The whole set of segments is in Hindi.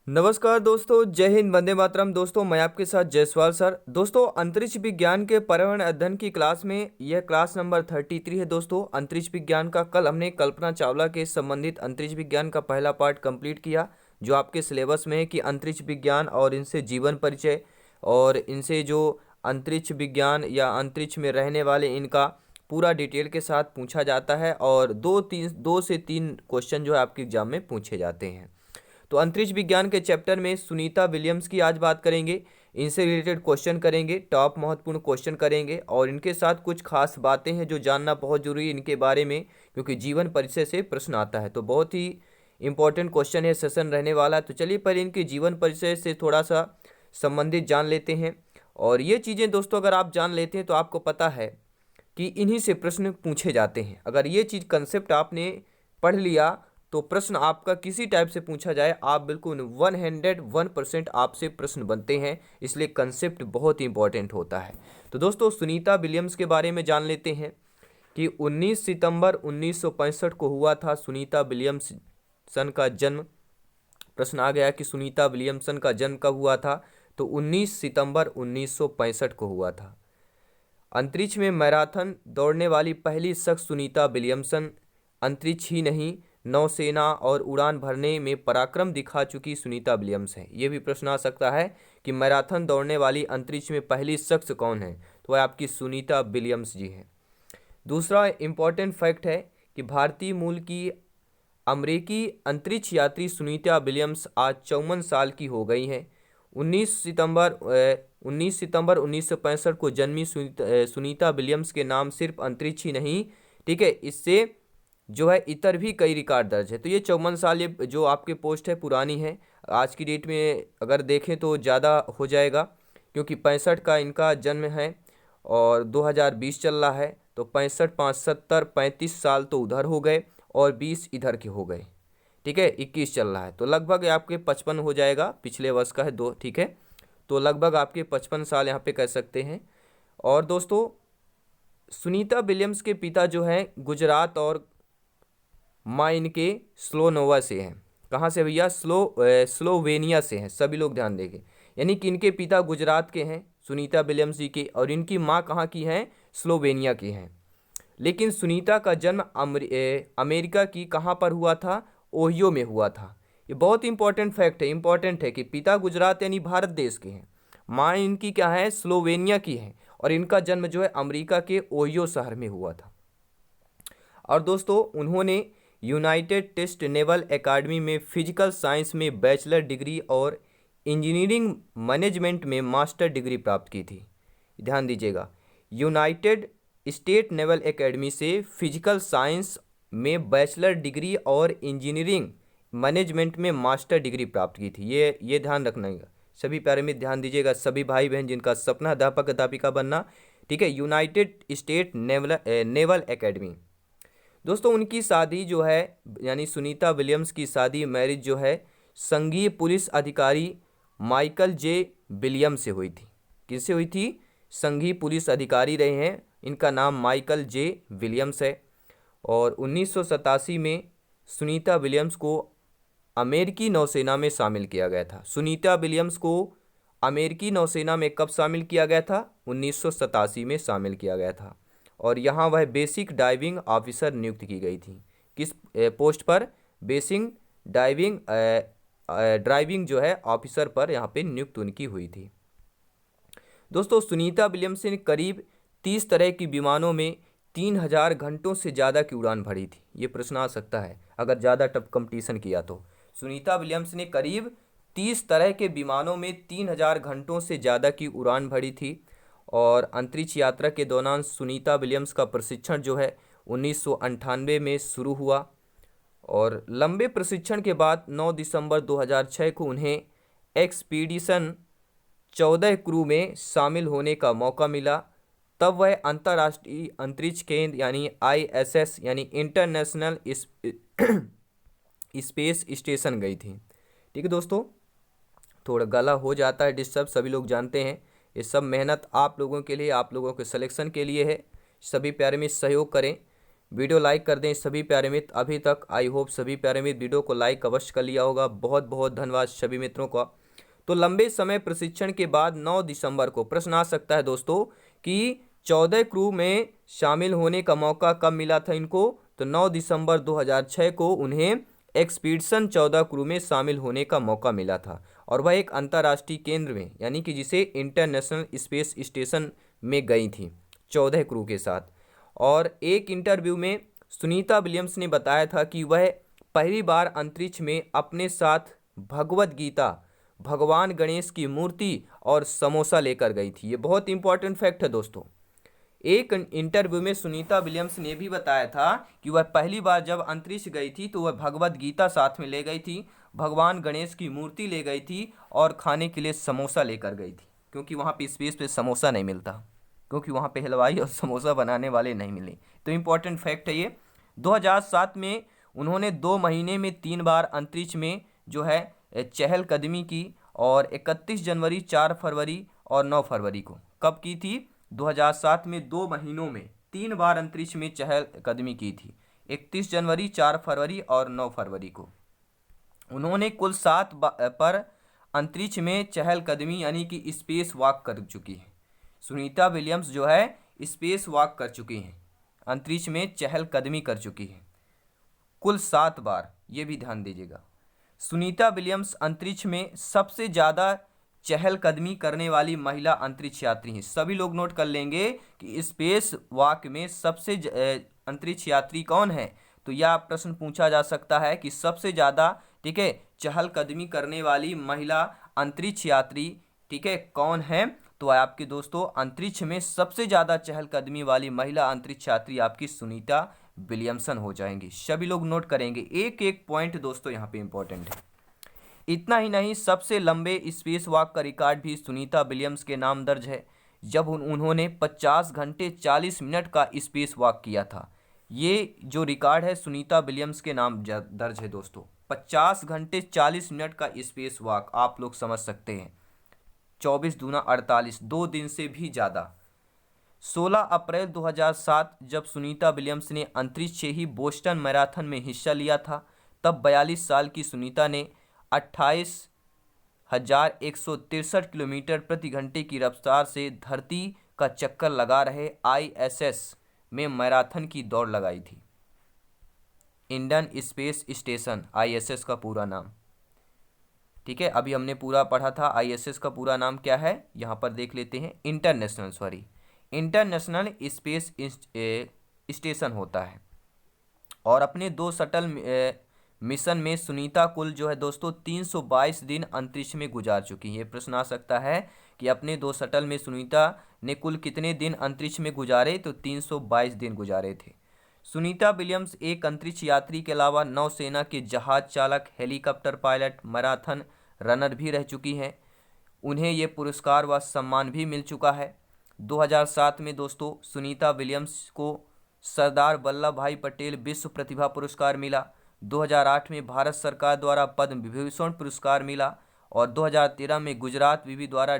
नमस्कार दोस्तों, जय हिंद, वंदे मातरम। दोस्तों मैं आपके साथ जयसवाल सर। दोस्तों अंतरिक्ष विज्ञान के पर्यावरण अध्ययन की क्लास में यह क्लास नंबर 33 है। दोस्तों अंतरिक्ष विज्ञान का कल हमने कल्पना चावला के संबंधित अंतरिक्ष विज्ञान का पहला पार्ट कंप्लीट किया, जो आपके सिलेबस में है कि अंतरिक्ष विज्ञान और इनसे जीवन परिचय और इनसे जो अंतरिक्ष विज्ञान या अंतरिक्ष में रहने वाले इनका पूरा डिटेल के साथ पूछा जाता है और दो से तीन क्वेश्चन जो है आपके एग्जाम में पूछे जाते हैं। तो अंतरिक्ष विज्ञान के चैप्टर में सुनीता विलियम्स की आज बात करेंगे, इनसे रिलेटेड क्वेश्चन करेंगे, टॉप महत्वपूर्ण क्वेश्चन करेंगे और इनके साथ कुछ खास बातें हैं जो जानना बहुत जरूरी है इनके बारे में, क्योंकि जीवन परिचय से प्रश्न आता है। तो बहुत ही इंपॉर्टेंट क्वेश्चन है, सेशन रहने वाला है। तो चलिए पहले इनके जीवन परिचय से थोड़ा सा संबंधित जान लेते हैं। और ये चीज़ें दोस्तों अगर आप जान लेते हैं तो आपको पता है कि इन्हीं से प्रश्न पूछे जाते हैं। अगर ये चीज़ कंसेप्ट आपने पढ़ लिया तो प्रश्न आपका किसी टाइप से पूछा जाए आप बिल्कुल 101% आपसे प्रश्न बनते हैं, इसलिए कंसेप्ट बहुत ही इंपॉर्टेंट होता है। तो दोस्तों सुनीता विलियम्स के बारे में जान लेते हैं कि 19 सितंबर 1965 को हुआ था सुनीता विलियमसन का जन्म। प्रश्न आ गया कि सुनीता विलियमसन का जन्म कब हुआ था, तो 19 सितंबर 1965 को हुआ था। अंतरिक्ष में मैराथन दौड़ने वाली पहली शख्स सुनीता विलियमसन, अंतरिक्ष ही नहीं नौसेना और उड़ान भरने में पराक्रम दिखा चुकी सुनीता विलियम्स है। ये भी प्रश्न आ सकता है कि मैराथन दौड़ने वाली अंतरिक्ष में पहली शख्स कौन है, तो वह आपकी सुनीता विलियम्स जी है। दूसरा इंपॉर्टेंट फैक्ट है कि भारतीय मूल की अमेरिकी अंतरिक्ष यात्री सुनीता विलियम्स आज 54 साल की हो गई हैं। 19 सितंबर 1965 को जन्मी सुनीता विलियम्स के नाम सिर्फ अंतरिक्ष ही नहीं, ठीक है, इससे जो है इतर भी कई रिकॉर्ड दर्ज है। तो ये 54 साल ये जो आपके पोस्ट है पुरानी है, आज की डेट में अगर देखें तो ज़्यादा हो जाएगा, क्योंकि 65 का इनका जन्म है और 2020 चल रहा है। तो 65 5 70 35 साल तो उधर हो गए और 20 इधर के हो गए, ठीक है, 21 चल रहा है। तो लगभग आपके 55 हो जाएगा, पिछले वर्ष का है दो, ठीक है। तो लगभग आपके 55 साल यहाँ पे कह सकते हैं। और दोस्तों सुनीता विलियम्स के पिता जो हैं गुजरात और माँ इनके स्लोनोवा से हैं। कहाँ से भैया? स्लोवेनिया से हैं। सभी लोग ध्यान देंगे, यानी कि इनके पिता गुजरात के हैं सुनीता विलियम्स जी के, और इनकी माँ कहाँ की हैं? स्लोवेनिया की हैं। लेकिन सुनीता का जन्म अमेरिका की कहाँ पर हुआ था? ओहियो में हुआ था। ये बहुत इंपॉर्टेंट फैक्ट है, इंपॉर्टेंट है कि पिता गुजरात यानी भारत देश के हैं, माँ इनकी क्या है? स्लोवेनिया की है, और इनका जन्म जो है अमेरिका के ओहियो शहर में हुआ था। और दोस्तों उन्होंने यूनाइटेड टेस्ट नेवल एकेडमी में फिजिकल साइंस में बैचलर डिग्री और इंजीनियरिंग मैनेजमेंट में मास्टर डिग्री प्राप्त की थी। ध्यान दीजिएगा, यूनाइटेड स्टेट नेवल एकेडमी से फिजिकल साइंस में बैचलर डिग्री और इंजीनियरिंग मैनेजमेंट में मास्टर डिग्री प्राप्त की थी। ये ध्यान रखना है, सभी प्यारे में ध्यान दीजिएगा, सभी भाई बहन जिनका सपना अध्यापक अध्यापिका बनना, ठीक है, यूनाइटेड स्टेट नेवल एकेडमी। दोस्तों उनकी शादी जो है, यानी सुनीता विलियम्स की शादी मैरिज जो है संघीय पुलिस अधिकारी माइकल जे विलियम्स से हुई थी। किससे हुई थी? संघीय पुलिस अधिकारी रहे हैं, इनका नाम माइकल जे विलियम्स है। और 1987 में सुनीता विलियम्स को अमेरिकी नौसेना में शामिल किया गया था। सुनीता विलियम्स को अमेरिकी नौसेना में कब शामिल किया गया था? 1987 में शामिल किया गया था, और यहाँ वह बेसिक डाइविंग ऑफिसर नियुक्त की गई थी। किस पोस्ट पर? बेसिक ड्राइविंग जो है ऑफिसर पर यहाँ पे नियुक्त उनकी हुई थी। दोस्तों सुनीता विलियम्स ने करीब 30 तरह की विमानों में 3000 घंटों से ज़्यादा की उड़ान भरी थी। ये प्रश्न आ सकता है अगर ज़्यादा टफ कंपटीशन किया तो। सुनीता विलियम्स ने करीब 30 तरह के विमानों में 3000 घंटों से ज़्यादा की उड़ान भरी थी। और अंतरिक्ष यात्रा के दौरान सुनीता विलियम्स का प्रशिक्षण जो है 1998 में शुरू हुआ, और लंबे प्रशिक्षण के बाद 9 दिसंबर 2006 को उन्हें एक्सपीडिशन 14 क्रू में शामिल होने का मौका मिला। तब वह अंतर्राष्ट्रीय अंतरिक्ष केंद्र यानी ISS यानी इंटरनेशनल स्पेस स्टेशन गई थी। ठीक है दोस्तों, थोड़ा गला हो जाता है डिस्टर्ब, सभी लोग जानते हैं। ये सब मेहनत आप लोगों के लिए, आप लोगों के सिलेक्शन के लिए है। सभी प्यारे में सहयोग करें। वीडियो लाइक कर दें सभी प्यारे मित्र। अभी तक आई होप सभी प्यारे मित्र वीडियो को लाइक अवश्य कर लिया होगा। बहुत बहुत धन्यवाद सभी मित्रों का। तो लंबे समय प्रशिक्षण के बाद 9 दिसंबर को प्रश्न आ सकता है दोस्तों कि 14 क्रू में शामिल होने का मौका कब मिला था इनको। तो 9 दिसंबर 2006 को उन्हें एक्सपीडिशन 14 क्रू में शामिल होने का मौका मिला था, और वह एक अंतर्राष्ट्रीय केंद्र में यानी कि जिसे इंटरनेशनल स्पेस स्टेशन में गई थी 14 क्रू के साथ। और एक इंटरव्यू में सुनीता विलियम्स ने बताया था कि वह पहली बार अंतरिक्ष में अपने साथ भगवत गीता, भगवान गणेश की मूर्ति और समोसा लेकर गई थी। ये बहुत इंपॉर्टेंट फैक्ट है दोस्तों। एक इंटरव्यू में सुनीता विलियम्स ने भी बताया था कि वह पहली बार जब अंतरिक्ष गई थी तो वह भगवत गीता साथ में ले गई थी, भगवान गणेश की मूर्ति ले गई थी और खाने के लिए समोसा लेकर गई थी, क्योंकि वहाँ पे स्पेस पे समोसा नहीं मिलता, क्योंकि वहाँ पे हलवाई और समोसा बनाने वाले नहीं मिले। तो इम्पोर्टेंट फैक्ट है ये। 2007 में उन्होंने 2 महीने में 3 बार अंतरिक्ष में जो है चहलकदमी की, और 31 जनवरी, 4 फरवरी और 9 फरवरी को। कब की थी? 2007 में 2 महीनों में 3 बार अंतरिक्ष में चहलकदमी की थी, 31 जनवरी, 4 फरवरी और 9 फरवरी को। उन्होंने कुल 7 पर अंतरिक्ष में चहलकदमी यानी कि स्पेस वॉक कर चुकी है। सुनीता विलियम्स जो है स्पेस वॉक कर चुकी हैं, अंतरिक्ष में चहलकदमी कर चुकी है कुल 7 बार। ये भी ध्यान दीजिएगा। सुनीता विलियम्स अंतरिक्ष में सबसे ज़्यादा चहलकदमी करने वाली महिला अंतरिक्ष यात्री हैं। सभी लोग नोट कर लेंगे कि स्पेस वॉक में सबसे अंतरिक्ष यात्री कौन है। तो यह प्रश्न पूछा जा सकता है कि सबसे ज़्यादा, ठीक है, चहलकदमी करने वाली महिला अंतरिक्ष यात्री, ठीक है, कौन है। तो आपके दोस्तों अंतरिक्ष में सबसे ज़्यादा चहलकदमी वाली महिला अंतरिक्ष यात्री आपकी सुनीता विलियमसन हो जाएंगी। सभी लोग नोट करेंगे, एक एक पॉइंट दोस्तों यहाँ पे इंपॉर्टेंट है। इतना ही नहीं, सबसे लंबे स्पेस वॉक का रिकॉर्ड भी सुनीता विलियम्स के नाम दर्ज है, जब उन्होंने 50 घंटे 40 मिनट का स्पेस वॉक किया था। ये जो रिकॉर्ड है सुनीता विलियम्स के नाम दर्ज है दोस्तों। 50 घंटे 40 मिनट का स्पेस वॉक आप लोग समझ सकते हैं। 24 दूना 48, 2 दिन से भी ज़्यादा। 16 अप्रैल 2007 जब सुनीता विलियम्स ने अंतरिक्ष से ही बोस्टन मैराथन में हिस्सा लिया था, तब 42 साल की सुनीता ने 28,163 किलोमीटर प्रति घंटे की रफ्तार से धरती का चक्कर लगा रहे ISS में मैराथन की दौड़ लगाई थी। इंडियन स्पेस स्टेशन, ISS का पूरा नाम, ठीक है। अभी हमने पूरा पढ़ा था ISS का पूरा नाम क्या है, यहाँ पर देख लेते हैं। इंटरनेशनल स्पेस स्टेशन होता है। और अपने 2 शटल मिशन में सुनीता कुल जो है दोस्तों 322 दिन अंतरिक्ष में गुजार चुकी है। ये प्रश्न आ सकता है कि अपने 2 शटल में सुनीता ने कुल कितने दिन अंतरिक्ष में गुजारे, तो 322 दिन गुजारे थे। सुनीता विलियम्स एक अंतरिक्ष यात्री के अलावा नौसेना के जहाज चालक, हेलीकॉप्टर पायलट, मैराथन रनर भी रह चुकी हैं। उन्हें ये पुरस्कार व सम्मान भी मिल चुका है। 2007 में दोस्तों सुनीता विलियम्स को सरदार वल्लभ भाई पटेल विश्व प्रतिभा पुरस्कार मिला। 2008 में भारत सरकार द्वारा पद्म विभूषण पुरस्कार मिला, और 2013 में गुजरात विवि द्वारा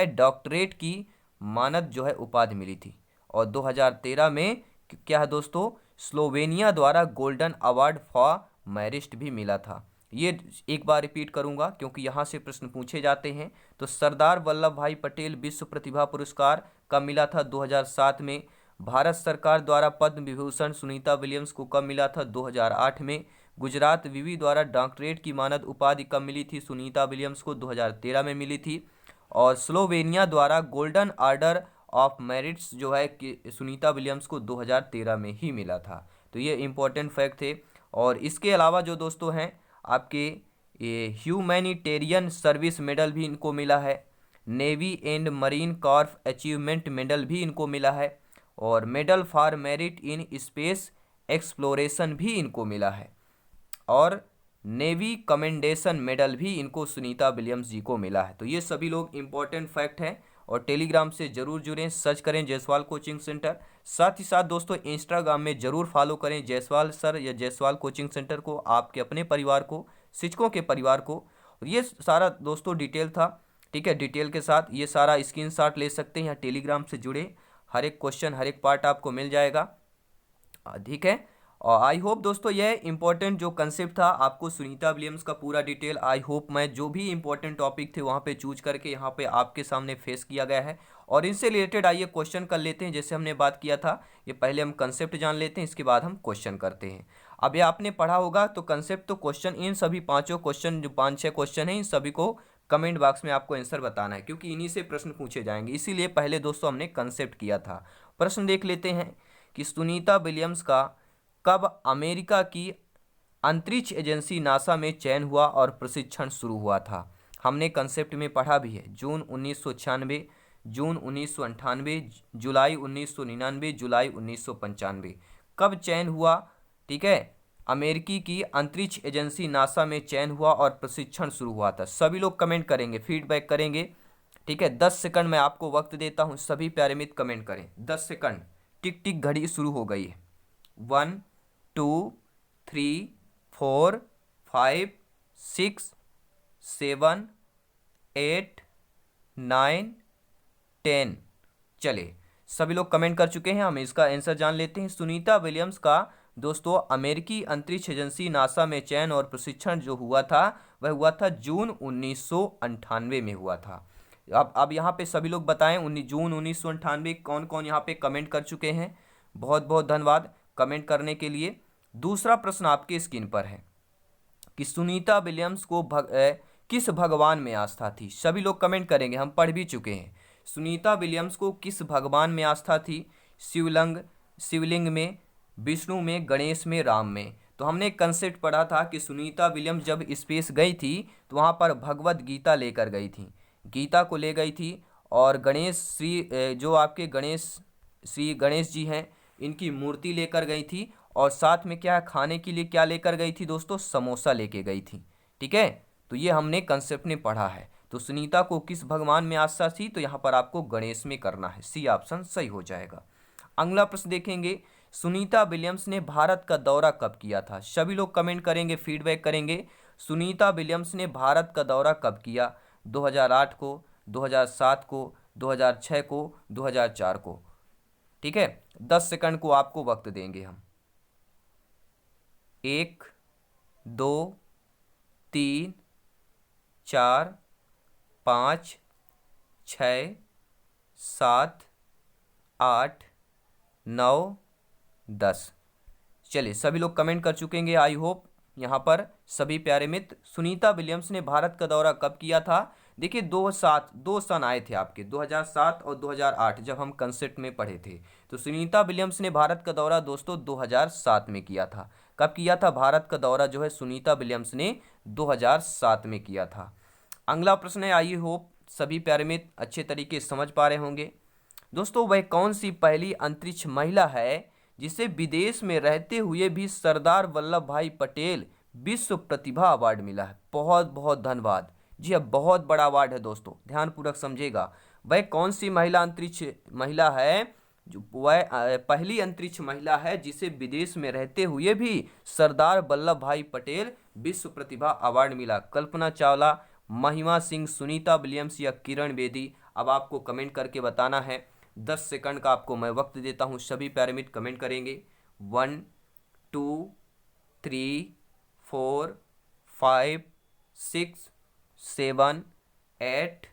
डॉक्टरेट की मानद जो है उपाधि मिली थी। और 2013 में क्या है दोस्तों, स्लोवेनिया द्वारा गोल्डन अवार्ड फॉर मेरिट भी मिला था। ये एक बार रिपीट करूंगा क्योंकि यहाँ से प्रश्न पूछे जाते हैं। तो सरदार वल्लभ भाई पटेल विश्व प्रतिभा पुरस्कार कब मिला था? 2007 में। भारत सरकार द्वारा पद्म विभूषण सुनीता विलियम्स को कब मिला था? 2008 में। गुजरात विवि द्वारा डॉक्टरेट की मानद उपाधि कब मिली थी? सुनीता विलियम्स को 2013 में मिली थी। और स्लोवेनिया द्वारा गोल्डन ऑर्डर ऑफ मेरिट्स जो है कि सुनीता विलियम्स को 2013 में ही मिला था। तो ये इंपॉर्टेंट फैक्ट थे। और इसके अलावा जो दोस्तों हैं आपके ये ह्यूमैनिटेरियन सर्विस मेडल भी इनको मिला है, navy and marine Corp achievement medal भी इनको मिला है, और medal for merit in space exploration भी इनको मिला है, और नेवी कमेंडेशन मेडल भी इनको सुनीता विलियम्स जी को मिला है। तो ये सभी लोग इंपॉर्टेंट फैक्ट हैं। और टेलीग्राम से जरूर जुड़ें, सर्च करें जायसवाल कोचिंग सेंटर। साथ ही साथ दोस्तों इंस्टाग्राम में जरूर फॉलो करें जायसवाल सर या जायसवाल कोचिंग सेंटर को, आपके अपने परिवार को, शिक्षकों के परिवार को। और ये सारा दोस्तों डिटेल था, ठीक है। डिटेल के साथ ये सारा स्क्रीनशॉट ले सकते हैं। यहाँ टेलीग्राम से जुड़े, हर एक क्वेश्चन हर एक पार्ट आपको मिल जाएगा। ठीक है। और आई होप दोस्तों यह इंपॉर्टेंट जो कंसेप्ट था आपको सुनीता विलियम्स का पूरा डिटेल, आई होप मैं जो भी इंपॉर्टेंट टॉपिक थे वहाँ पे चूज करके यहाँ पे आपके सामने फेस किया गया है। और इनसे रिलेटेड आइए क्वेश्चन कर लेते हैं। जैसे हमने बात किया था, ये पहले हम कंसेप्ट जान लेते हैं, इसके बाद हम क्वेश्चन करते हैं। अब ये आपने पढ़ा होगा तो कंसेप्ट तो क्वेश्चन, इन सभी पाँचों क्वेश्चन जो 5-6 क्वेश्चन हैं इन सभी को कमेंट बॉक्स में आपको आंसर बताना है, क्योंकि इन्हीं से प्रश्न पूछे जाएंगे। इसीलिए पहले दोस्तों हमने कंसेप्ट किया था। प्रश्न देख लेते हैं कि सुनीता विलियम्स का कब अमेरिका की अंतरिक्ष एजेंसी नासा में चयन हुआ और प्रशिक्षण शुरू हुआ था। हमने कंसेप्ट में पढ़ा भी है, जून 1996, जून 1998, जुलाई 1999, जुलाई 1995। कब चयन हुआ, ठीक है, अमेरिकी की अंतरिक्ष एजेंसी नासा में चयन हुआ और प्रशिक्षण शुरू हुआ था। सभी लोग कमेंट करेंगे, फीडबैक करेंगे, ठीक है। 10 सेकंड मैं आपको वक्त देता हूं, सभी प्यारे मित्र कमेंट करें। 10 सेकंड, टिक टिक घड़ी शुरू हो गई है। 1 2 3 4 5 6 7 8 9 10। चलिए सभी लोग कमेंट कर चुके हैं, हम इसका आंसर जान लेते हैं। सुनीता विलियम्स का दोस्तों अमेरिकी अंतरिक्ष एजेंसी नासा में चयन और प्रशिक्षण जो हुआ था वह हुआ था जून 1998 में हुआ था। अब यहाँ पे सभी लोग बताएं, जून 1998 कौन कौन यहाँ पे कमेंट कर चुके हैं। बहुत बहुत धन्यवाद कमेंट करने के लिए। दूसरा प्रश्न आपके स्क्रीन पर है कि सुनीता विलियम्स को किस भगवान में आस्था थी। सभी लोग कमेंट करेंगे, हम पढ़ भी चुके हैं। सुनीता विलियम्स को किस भगवान में आस्था थी। शिवलिंग में, विष्णु में, गणेश में, राम में। तो हमने एक कंसेप्ट पढ़ा था कि सुनीता विलियम्स जब स्पेस गई थी तो वहाँ पर भगवत गीता लेकर गई थी, गीता को ले गई थी। और जो आपके श्री गणेश जी हैं, इनकी मूर्ति लेकर गई थी। और साथ में क्या खाने के लिए क्या लेकर गई थी दोस्तों, समोसा लेके गई थी, ठीक है। तो ये हमने कंसेप्ट में पढ़ा है। तो सुनीता को किस भगवान में आस्था थी, तो यहाँ पर आपको गणेश में करना है, सी ऑप्शन सही हो जाएगा। अगला प्रश्न देखेंगे, सुनीता विलियम्स ने भारत का दौरा कब किया था। सभी लोग कमेंट करेंगे, फीडबैक करेंगे। सुनीता विलियम्स ने भारत का दौरा कब किया, 2008 को, 2007 को, 2006 को, 2004 को, ठीक है। 10 सेकंड को आपको वक्त देंगे हम। 1 2 3 4 5 6 7 8 9 10। चलिए सभी लोग कमेंट कर चुकेंगे, आई होप यहाँ पर सभी प्यारे मित्र। सुनीता विलियम्स ने भारत का दौरा कब किया था। देखिए 2 सन आए थे आपके, 2007 और 2008, जब हम कंसेप्ट में पढ़े थे। तो सुनीता विलियम्स ने भारत का दौरा दोस्तों 2007 में किया था। कब किया था भारत का दौरा, जो है सुनीता विलियम्स ने 2007 में किया था। अगला प्रश्न है, आई होप सभी प्यारे मित्र अच्छे तरीके से समझ पा रहे होंगे। दोस्तों वह कौन सी पहली अंतरिक्ष महिला है जिसे विदेश में रहते हुए भी सरदार वल्लभ भाई पटेल विश्व प्रतिभा अवार्ड मिला है। बहुत बहुत धन्यवाद जी, अब बहुत बड़ा अवार्ड है दोस्तों, ध्यानपूर्वक समझेगा। वह कौन सी अंतरिक्ष महिला है, जो वह पहली अंतरिक्ष महिला है जिसे विदेश में रहते हुए भी सरदार वल्लभ भाई पटेल विश्व प्रतिभा अवार्ड मिला। कल्पना चावला, महिमा सिंह, सुनीता विलियम्स या किरण बेदी। अब आपको कमेंट करके बताना है। 10 सेकंड का आपको मैं वक्त देता हूं, सभी पैरामीटर कमेंट करेंगे। 1 2 3 4 5 6 7 8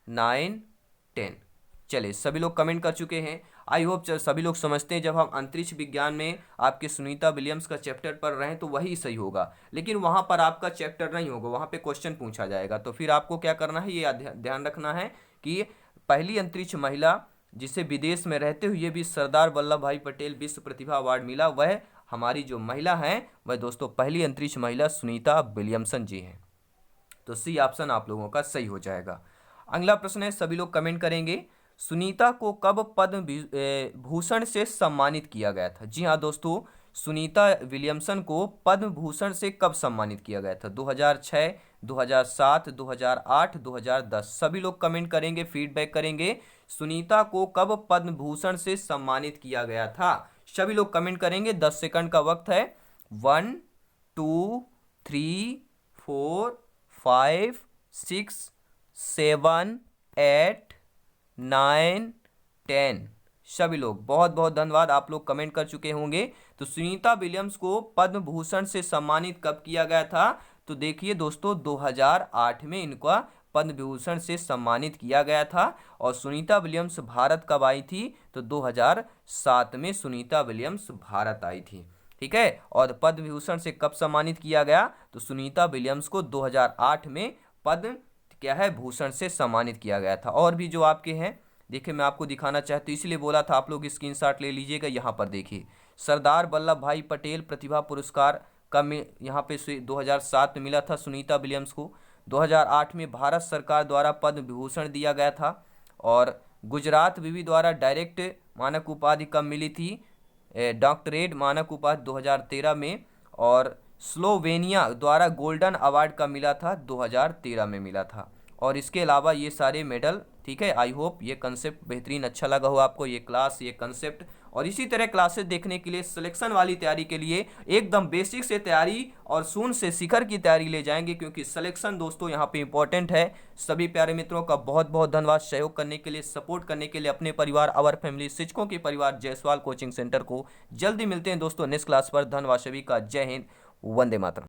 9 10। चलिए सभी लोग कमेंट कर चुके हैं। आई होप सभी लोग समझते हैं जब हम अंतरिक्ष विज्ञान में आपके सुनीता विलियम्स का चैप्टर पढ़ रहे हैं तो वही सही होगा, लेकिन वहां पर आपका चैप्टर नहीं होगा, वहां पे क्वेश्चन पूछा जाएगा। तो फिर आपको क्या करना है, ये ध्यान रखना है कि पहली अंतरिक्ष महिला जिसे विदेश में रहते हुए भी सरदार वल्लभ भाई पटेल विश्व प्रतिभा अवार्ड मिला, वह हमारी जो महिला है वह दोस्तों पहली अंतरिक्ष महिला सुनीता विलियमसन जी हैं। तो सी ऑप्शन आप लोगों का सही हो जाएगा। अगला प्रश्न है, सभी लोग कमेंट करेंगे, सुनीता को कब पद्म भूषण से सम्मानित किया गया था। जी हाँ दोस्तों, सुनीता विलियमसन को पद्म भूषण से कब सम्मानित किया गया था, 2006, 2007, 2008, 2010। सभी लोग कमेंट करेंगे, फीडबैक करेंगे, सुनीता को कब पद्म भूषण से सम्मानित किया गया था। सभी लोग कमेंट करेंगे, 10 सेकंड का वक्त है। 1 2 3 4 5 6 7 8 9 10। सभी लोग बहुत बहुत धन्यवाद, आप लोग कमेंट कर चुके होंगे। तो सुनीता विलियम्स को पद्म भूषण से सम्मानित कब किया गया था? तो देखिए दोस्तों, 2008 में इनका पद्म विभूषण से सम्मानित किया गया था। और सुनीता विलियम्स भारत कब आई थी? तो 2007 में सुनीता विलियम्स भारत आई थी। ठीक है, और पद्म विभूषण से कब सम्मानित किया गया? तो सुनीता विलियम्स को 2008 में पद्म क्या है भूषण से सम्मानित किया गया था। और भी जो आपके हैं, देखिए मैं आपको दिखाना चाहता हूँ, इसलिए बोला था आप लोग स्क्रीनशॉट ले लीजिएगा। यहाँ पर देखिए, सरदार वल्लभ भाई पटेल प्रतिभा पुरस्कार का यहाँ पे 2007 में मिला था सुनीता विलियम्स को। 2008 में भारत सरकार द्वारा पद्म विभूषण दिया गया था। और गुजरात विवि द्वारा डायरेक्ट मानक उपाधि कब मिली थी? डॉक्टरेट मानक उपाधि 2013 में। और स्लोवेनिया द्वारा गोल्डन अवार्ड कब मिला था? 2013 में मिला था। और इसके अलावा ये सारे मेडल, ठीक है। आई होप ये कंसेप्ट बेहतरीन अच्छा लगा हो आपको, ये क्लास, ये कंसेप्ट। और इसी तरह क्लासेस देखने के लिए, सिलेक्शन वाली तैयारी के लिए एकदम बेसिक से तैयारी और शून्य से शिखर की तैयारी ले जाएंगे, क्योंकि सिलेक्शन दोस्तों यहाँ पे इंपॉर्टेंट है। सभी प्यारे मित्रों का बहुत बहुत धन्यवाद सहयोग करने के लिए, सपोर्ट करने के लिए। अपने परिवार, आवर फैमिली, शिक्षकों के परिवार जायसवाल कोचिंग सेंटर को जल्दी मिलते हैं दोस्तों नेक्स्ट क्लास पर। धन्यवाद सभी का, जय हिंद, वंदे मातरम।